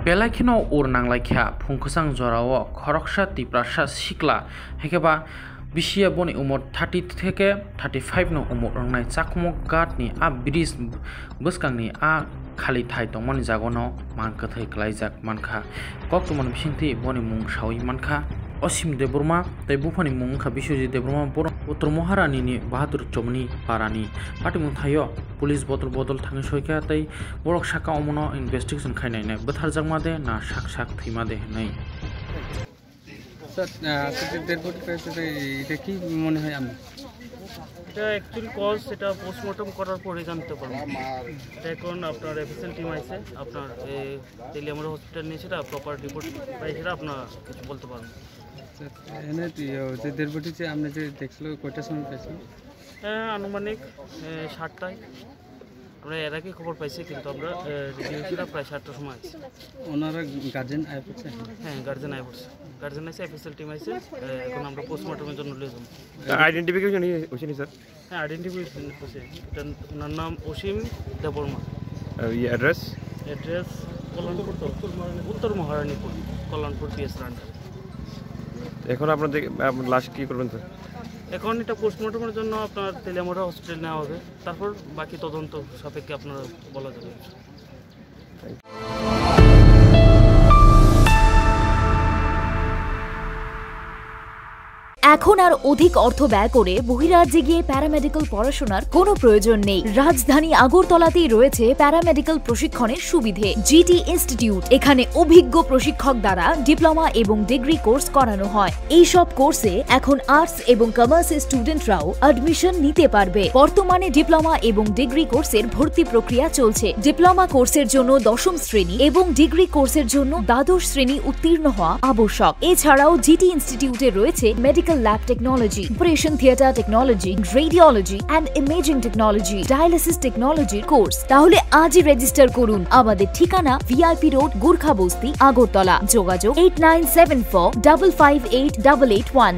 बेलाखिनो उर नांलायखिया फुंखोसां जराओ खरकसा तिप्रासा सिक्ला हेकेबा बिसिया बनि उमर 30 থেকে 35 नो उमर रंनाय चाकमक गाटनि आ ब्रिज बसकांनि आ खालि थाइ तंमनि जागोनो मानकथै क्लाइजाक मानखा कक्तमन बिसिंथि बनि मुं सावि मानखा असीम देबबर्मा तै बुफानि मुंखा बिश्वजित देबबर्मा बर उत्तर महारानीनि बाहादुर चमनि पारानि पाटिमुं थायो पुलिस बदल थाङै सयका तै बरक साका अमनो इनभेस्टिगेशन खायनायने बोथारजांमादे ना साक थैमादे नै স্যার ডেডবডি পেয়েছে এটা কি মনে হয় আমি এটা অ্যাকচুয়ালি কজ এটা পোস্টমর্টম করার পরে জানতে পারবো। এটা এখন আপনার এফএসএল টিম আছে আপনার তেলিয়ামরা হসপিটাল নিয়ে সেটা প্রপার রিপোর্ট পাই সেটা আপনার কিছু বলতে পারবেন। এনে যে ডেডবডি যে আপনি যে দেখছিল কয়টার সময় পেয়েছেন? হ্যাঁ আনুমানিক 7টায় আমরা এর আগে খবর পাইছি কিন্তু আমরা রিভিউটা প্রায় 7টার সময় আছে। ওনারা গার্জেন আয় পড়ছে? হ্যাঁ গার্জেন আয় পড়ছে, গার্জেন আছে এফএসএল টিম আছে এখন আমরা পোস্টমর্টমের জন্য নিয়ে যাব। আইডেন্টিফিকেশন হইছে স্যার? হ্যাঁ আইডেন্টিফিকেশন হচ্ছে এটা ওনার নাম অসীম দেববর্মা। অ্যাড্রেস কল্যাণপুর উত্তর মহারানীপুর কল্যাণপুর পিএস রান্ডার। এখন আপনাদের লাশ কি করবেন স্যার? এখন এটা পোস্টমর্টমের জন্য আপনার তেলিয়ামরা হসপিটাল নেওয়া হবে, তারপর বাকি তদন্ত সাপেক্ষে আপনারা বলা যাবে। এখন আর অধিক অর্থ ব্যয় করে বহিরাজ্যে গিয়ে প্যারামেডিক্যাল পড়াশোনার কোনো প্রয়োজন নেই। রাজধানী আগরতলাতেই রয়েছে প্যারামেডিক্যাল প্রশিক্ষণের সুবিধে জিটি ইনস্টিটিউট। এখানে অভিজ্ঞ প্রশিক্ষক দ্বারা ডিপ্লোমা এবং ডিগ্রি কোর্স করানো হয়। এই সব কোর্সে এখন আর্টস এবং কমার্সের স্টুডেন্টরাও অ্যাডমিশন নিতে পারবে। বর্তমানে ডিপ্লোমা এবং ডিগ্রি কোর্সের ভর্তি প্রক্রিয়া চলছে। ডিপ্লোমা কোর্সের জন্য 10ম শ্রেণী এবং ডিগ্রি কোর্সের জন্য দ্বাদশ শ্রেণী উত্তীর্ণ হওয়া আবশ্যক। এছাড়াও জিটি ইনস্টিটিউটে রয়েছে medical lab technology, operation theater technology, radiology and imaging technology, dialysis technology course। তাহলে আজই রেজিস্টার করুন। আমাদের ঠিকানা ভিআইপি রোড, গোর্খা বস্তি, আগরতলা। যোগাযোগ 8974558881।